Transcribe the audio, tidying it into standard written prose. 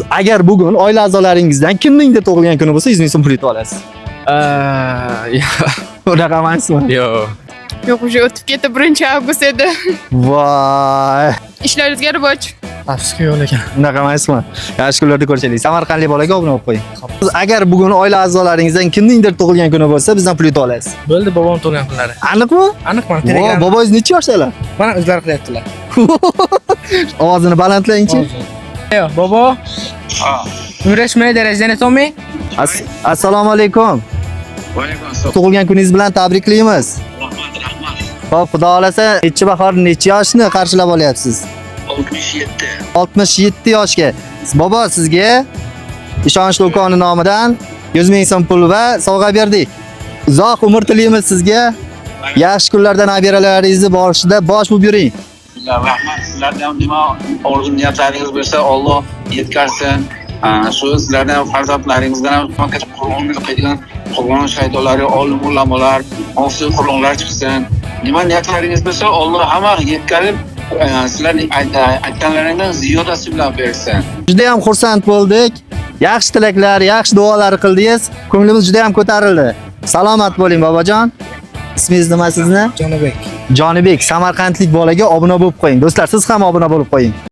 Siz agar bugun oila a'zolaringizdan kimningdir tug'ilgan kuni bo'lsa, 100 ming so'm pul yutib olasiz. Unaqa emasmi? Yo'q. Yo'q, уже o'tib ketdi, 1-avgust edi. Voy. Ishlaringizga rivoj. Afsuski yo'q ekan. Unaqa emasmi? Yaxshi kunlarda ko'rishaylik. Samarqandlik bolaga obuna bo'lib qo'ying. Siz agar bugun oila a'zolaringizdan kimningdir tug'ilgan kuni bo'lsa, bizdan pul yutib olasiz. Bo'ldi, bobom tug'ilgan kunlari. Aniqmi? Aniq mana Voy, Telegram. bobongiz necha yoshdalar? Mana o'zlari qilyaptilar. Ovozini balandlayingchi. Yo'q, bobo. Yurashmay darajani tomay. Assalomu alaykum. Tug'ilgan kuningiz bilan tabriklaymiz. Xo'p, xudo xolasa, necha bahor, necha yoshni qarshilab olyapsiz? 67. 67 yoshga. Bobo, sizga ishonchli ukoni nomidan 100 ming so'm pul va sovg'a berdik. Uzoq umr tilaymiz sizga. Yaxshi kunlarda nabiralaringizni boshida bosh bo'lib yuring. Rahmat, sizlardan nima orzu niyatlaringiz bo'lsa, Alloh yetkazsin. Shu sizlardan farzandlaringizdan ham faqat Qur'onni o'qiydigan Qur'on shaydolari, olim ulamolar, ofsiz Qur'onlar chiqsin. Nima niyatlaringiz bo'lsa, Alloh hamma yetkazib, sizlarning aytganlaringizdan ziyodasi bilan bersin. Juda ham xursand bo'ldik. Yaxshi tilaklar, yaxshi duolar qildingiz. Ko'nglimiz juda ham ko'tarildi. Salomat bo'ling, bobojon. Ismingiz nima sizni? Jonibek. Jonibek, samarqandlik bolaga obuna bo'lib qo'ying. Do'stlar, siz ham obuna bo'lib qo'ying.